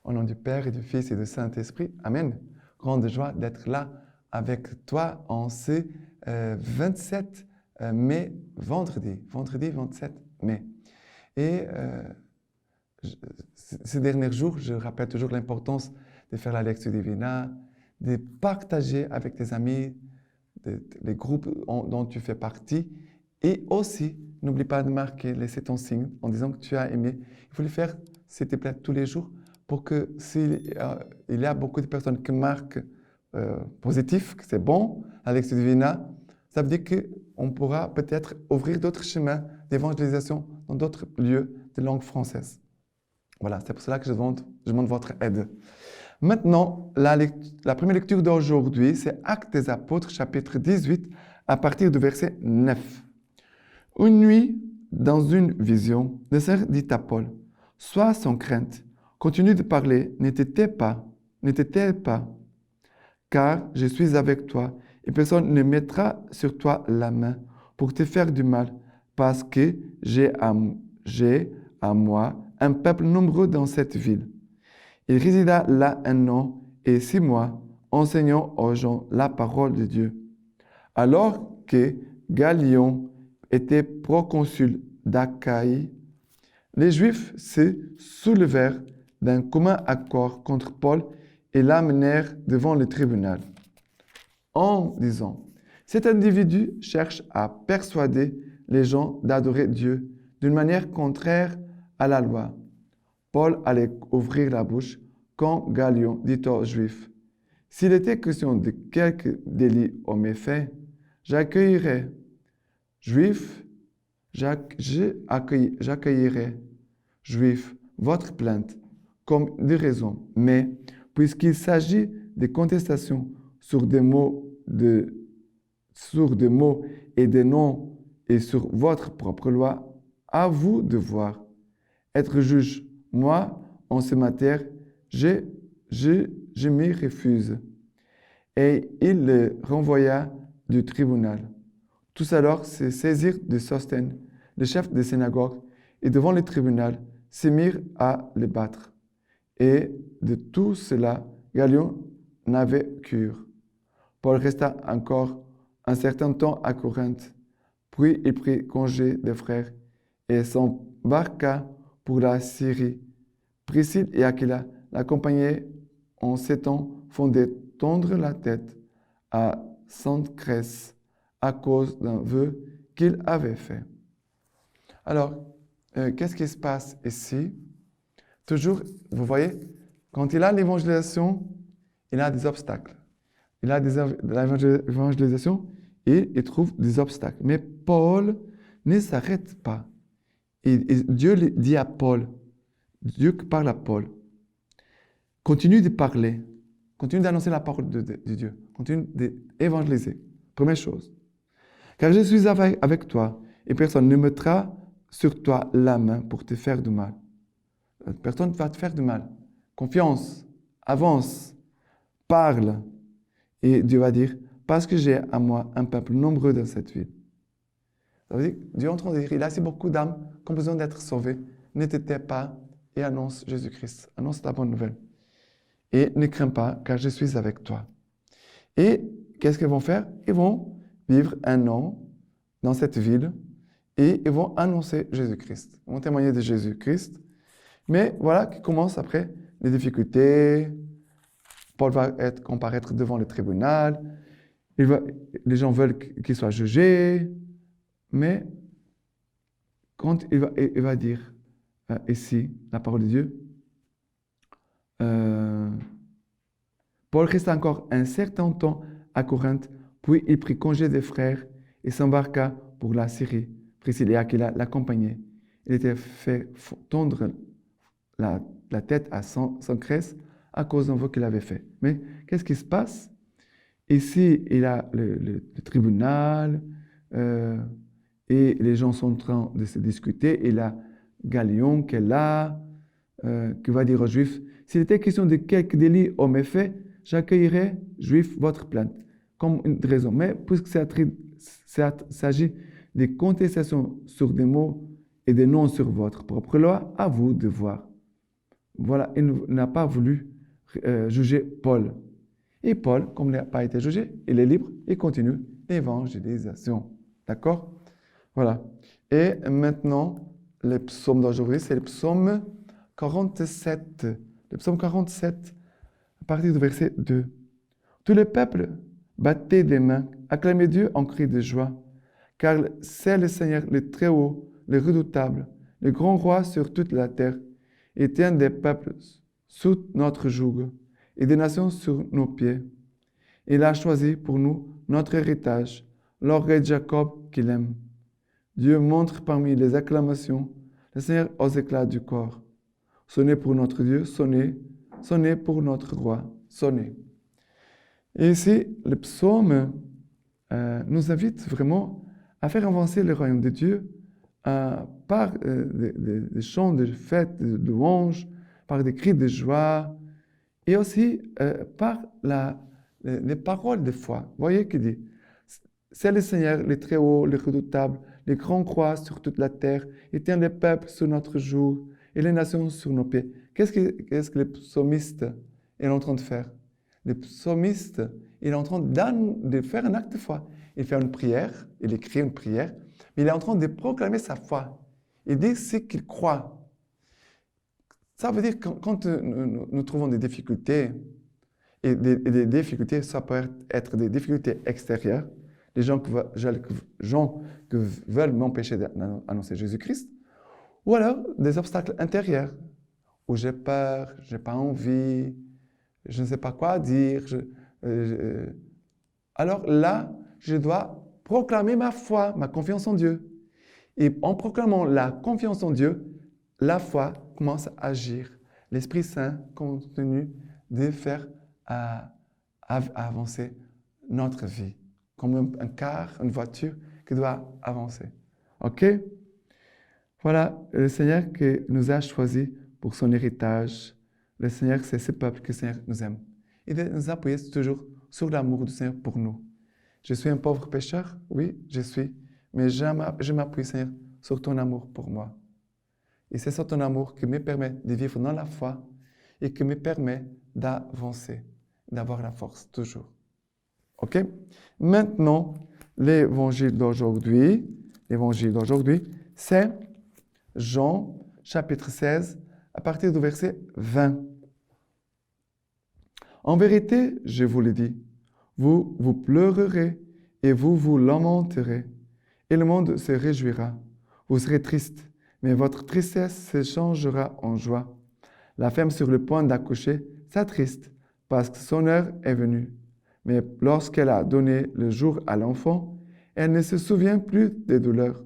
Au nom du Père et du Fils et du Saint-Esprit. Amen. Grande joie d'être là avec toi en ce 27 mai, vendredi 27 mai. Et ces derniers jours, je rappelle toujours l'importance de faire la lecture divina, de partager avec tes amis, les groupes dont tu fais partie. Et aussi, n'oublie pas de marquer, laisser ton signe en disant que tu as aimé. Il faut le faire, s'il te plaît, tous les jours pour que s'il y a beaucoup de personnes qui marquent positif, que c'est bon, la lecture divina, ça veut dire qu'on pourra peut-être ouvrir d'autres chemins d'évangélisation dans d'autres lieux de langue française. Voilà, c'est pour cela que je demande votre aide. Maintenant, la première lecture d'aujourd'hui, c'est Actes des Apôtres, chapitre 18, à partir du verset 9. Une nuit, dans une vision, le Seigneur dit à Paul, « Sois sans crainte, continue de parler, ne t'étais pas, car je suis avec toi, et personne ne mettra sur toi la main pour te faire du mal, parce que j'ai à moi un peuple nombreux dans cette ville. » Il résida là 1 an et 6 mois, enseignant aux gens la parole de Dieu. Alors que Galion était proconsul d'Achaïe, les Juifs se soulevèrent d'un commun accord contre Paul et l'amenèrent devant le tribunal, en disant, « Cet individu cherche à persuader les gens d'adorer Dieu d'une manière contraire à la loi. » Paul allait ouvrir la bouche quand Galion dit aux Juifs, « S'il était question de quelque délit ou méfait, j'accueillerais votre plainte comme de raison. Mais puisqu'il s'agit de contestations sur des mots et des noms et sur votre propre loi, à vous de voir. Être juge, moi, en ce matière, je m'y refuse. » Et il le renvoya du tribunal. Tous alors se saisirent de Sosthène, le chef de synagogue, et devant le tribunal, se mirent à le battre. Et de tout cela, Galion n'avait cure. Paul resta encore un certain temps à Corinthe, puis il prit congé des frères et s'embarqua pour la Syrie. Priscille et Aquila l'accompagnaient en s'étant fondé tondre la tête à Sainte-Crèce à cause d'un vœu qu'il avait fait. Alors, qu'est-ce qui se passe ici? Toujours, vous voyez, quand il a l'évangélisation, il a des obstacles. Il a l'évangélisation et il trouve des obstacles. Mais Paul ne s'arrête pas. Et Dieu dit à Paul, Dieu parle à Paul, continue de parler, continue d'annoncer la parole de Dieu, continue d'évangéliser. Première chose. Car je suis avec toi et personne ne mettra sur toi la main pour te faire du mal. Personne ne va te faire du mal. Confiance, avance, parle. Et Dieu va dire, parce que j'ai à moi un peuple nombreux dans cette ville. Ça veut dire, Dieu est en train de dire, il a assez beaucoup d'âmes qui ont besoin d'être sauvées. Ne te tais pas et annonce Jésus-Christ. Annonce la bonne nouvelle. Et ne crains pas, car je suis avec toi. Et qu'est-ce qu'ils vont faire? Ils vont vivre 1 an dans cette ville et ils vont annoncer Jésus-Christ. Ils vont témoigner de Jésus-Christ. Mais voilà qui commence après les difficultés. Paul va comparaître devant le tribunal. Les gens veulent qu'il soit jugé. Mais quand il va dire ici la parole de Dieu, Paul resta encore un certain temps à Corinthe, puis il prit congé des frères et s'embarqua pour la Syrie. Priscille et Aquila l'accompagnaient. Il était fait tondre la tête à Sainte-Crèce à cause d'un vœu qu'il avait fait. Mais qu'est-ce qui se passe? Ici, il y a le tribunal et les gens sont en train de se discuter. Il y a Galion qui est là, qui va dire aux Juifs, s'il était question de quelque délit ou méfait, j'accueillerai, Juifs, votre plainte, comme une raison. Mais puisque ça s'agit de contestations sur des mots et des noms sur votre propre loi, à vous de voir. voilà, il n'a pas voulu juger Paul. Et Paul, comme il n'a pas été jugé, il est libre, il continue l'évangélisation. D'accord? Voilà. Et maintenant, le psaume d'aujourd'hui, c'est le psaume 47. Le psaume 47, à partir du verset 2. Tout le peuple battait des mains, acclamait Dieu en cri de joie, car c'est le Seigneur, le Très-Haut, le Redoutable, le grand roi sur toute la terre, et tient des peuples sous notre joug et des nations sur nos pieds. Il a choisi pour nous notre héritage, l'orgueil de Jacob qu'il aime. Dieu montre parmi les acclamations le Seigneur aux éclats du corps. Sonnez pour notre Dieu, sonnez, sonnez pour notre roi, sonnez. Et ici, le psaume nous invite vraiment à faire avancer le royaume de Dieu par des chants de fête, de louanges, par des cris de joie et aussi par les paroles de foi. Vous voyez qu'il dit, c'est le Seigneur, le Très-Haut, le Redoutable, les grands croix sur toute la terre, il tient les peuples sous notre joug et les nations sur nos pieds. Qu'est-ce que le psalmiste est en train de faire? Le psalmiste, il est en train de faire un acte de foi. Il fait une prière, il écrit une prière, mais il est en train de proclamer sa foi. Il dit ce qu'il croit. Ça veut dire que quand nous trouvons des difficultés, et des difficultés, ça peut être des difficultés extérieures, des gens qui veulent m'empêcher d'annoncer Jésus-Christ, ou alors des obstacles intérieurs, où j'ai peur, je n'ai pas envie, je ne sais pas quoi dire. Alors là, je dois proclamer ma foi, ma confiance en Dieu. Et en proclamant la confiance en Dieu, la foi commence à agir. L'Esprit Saint continue de faire avancer notre vie, comme un car, une voiture qui doit avancer. OK? Voilà le Seigneur qui nous a choisis pour son héritage. Le Seigneur, c'est ce peuple que le Seigneur nous aime. Il nous appuie toujours sur l'amour du Seigneur pour nous. Je suis un pauvre pécheur, oui, je suis, mais je m'appuie, Seigneur, sur ton amour pour moi. Et c'est ça ton amour qui me permet de vivre dans la foi et qui me permet d'avancer, d'avoir la force toujours. OK? Maintenant, l'évangile d'aujourd'hui, c'est Jean, chapitre 16, à partir du verset 20. En vérité, je vous le dis, vous pleurerez et vous lamenterez, et le monde se réjouira. Vous serez triste, mais votre tristesse se changera en joie. La femme sur le point d'accoucher s'attriste parce que son heure est venue. Mais lorsqu'elle a donné le jour à l'enfant, elle ne se souvient plus des douleurs.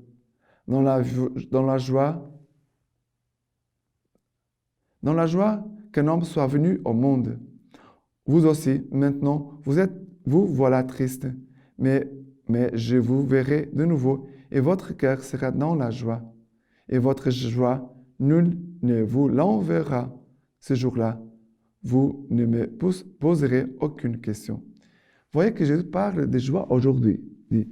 Dans la joie qu'un homme soit venu au monde. Vous aussi, maintenant, vous voilà triste, mais je vous verrai de nouveau, et votre cœur sera dans la joie. Et votre joie, nul ne vous l'enverra ce jour-là. Vous ne me poserez aucune question. Vous voyez que Jésus parle de joie aujourd'hui. Il dit,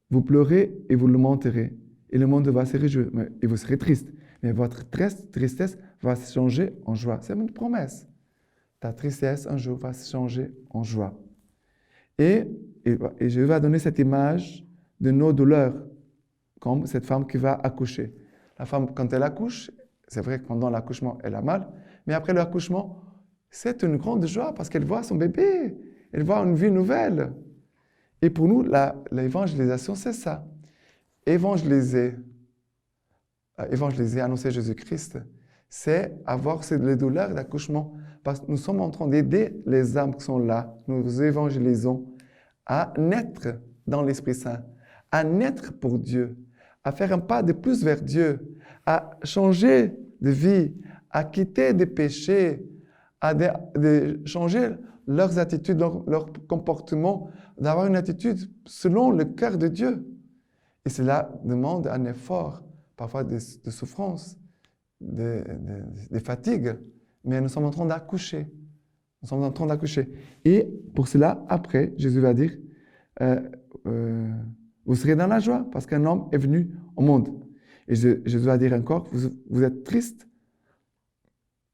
vous pleurez et vous lamenterez, et le monde va se réjouir, et vous serez triste. Mais votre tristesse va se changer en joie. C'est une promesse. Ta tristesse, un jour, va se changer en joie. Et Jésus va donner cette image de nos douleurs, comme cette femme qui va accoucher. La femme, quand elle accouche, c'est vrai que pendant l'accouchement, elle a mal, mais après l'accouchement, c'est une grande joie parce qu'elle voit son bébé, elle voit une vie nouvelle. Et pour nous, l'évangélisation, c'est ça. Évangéliser, annoncer Jésus-Christ, c'est avoir les douleurs d'accouchement. Parce que nous sommes en train d'aider les âmes qui sont là, nous évangélisons, à naître dans l'Esprit Saint, à naître pour Dieu, à faire un pas de plus vers Dieu, à changer de vie, à quitter des péchés, à changer leurs attitudes, leur comportement, d'avoir une attitude selon le cœur de Dieu. Et cela demande un effort, parfois de souffrance, de fatigue, mais nous sommes en train d'accoucher. Nous sommes en train d'accoucher. Et pour cela, après, Jésus va dire, vous serez dans la joie parce qu'un homme est venu au monde. Et Jésus va dire encore, vous êtes triste,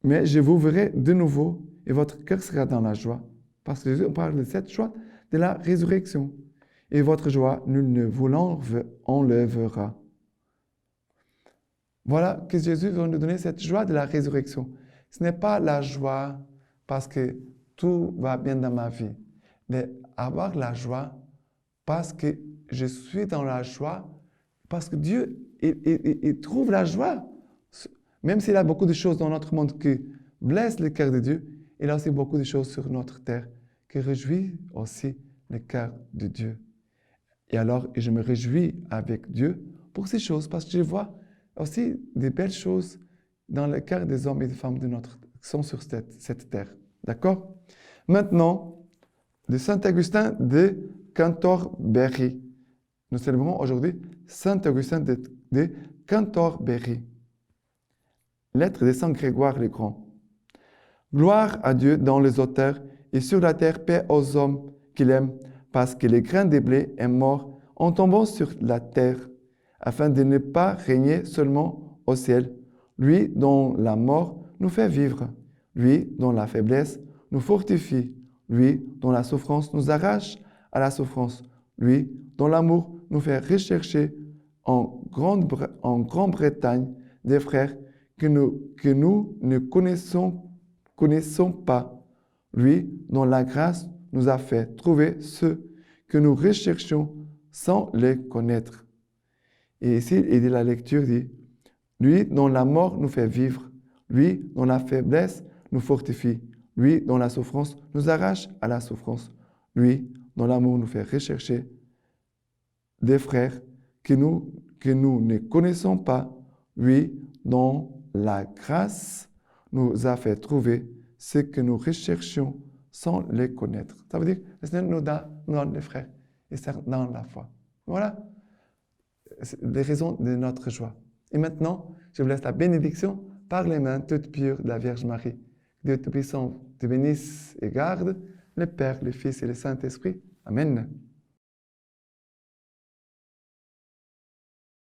Mais je vous verrai de nouveau et votre cœur sera dans la joie. Parce que Jésus parle de cette joie de la résurrection. Et votre joie, nul ne vous l'enlèvera. Voilà que Jésus veut nous donner cette joie de la résurrection. Ce n'est pas la joie parce que tout va bien dans ma vie, mais avoir la joie parce que je suis dans la joie, parce que Dieu, il trouve la joie. Même s'il y a beaucoup de choses dans notre monde qui blessent le cœur de Dieu, il y a aussi beaucoup de choses sur notre terre qui réjouissent aussi le cœur de Dieu. Et alors, je me réjouis avec Dieu pour ces choses, parce que je vois aussi des belles choses dans le cœur des hommes et des femmes qui sont sur cette terre. D'accord? Maintenant, de Saint Augustin de Cantorbéry. Nous célébrons aujourd'hui Saint Augustin de Cantorbéry. Lettre de Saint Grégoire le Grand. Gloire à Dieu dans les auteurs et sur la terre paix aux hommes qu'il aime, parce que le grain de blé est mort en tombant sur la terre, afin de ne pas régner seulement au ciel, lui dont la mort nous fait vivre, lui dont la faiblesse nous fortifie, lui dont la souffrance nous arrache à la souffrance, lui dont l'amour nous fait rechercher en Grande-Bretagne des frères que nous ne connaissons pas, lui dont la grâce nous a fait trouver ceux que nous recherchions sans les connaître. Et ici, il dit la lecture dit, lui dont la mort nous fait vivre, lui dont la faiblesse nous fortifie, lui dont la souffrance nous arrache à la souffrance, lui dont l'amour nous fait rechercher des frères que nous ne connaissons pas, lui dont la grâce nous a fait trouver ce que nous recherchions sans les connaître. Ça veut dire que le Seigneur nous donne les frères et sœurs dans la foi. Voilà les raisons de notre joie. Et maintenant, je vous laisse la bénédiction par les mains toutes pures de la Vierge Marie. Dieu Tout-Puissant te bénisse et garde, le Père, le Fils et le Saint-Esprit. Amen.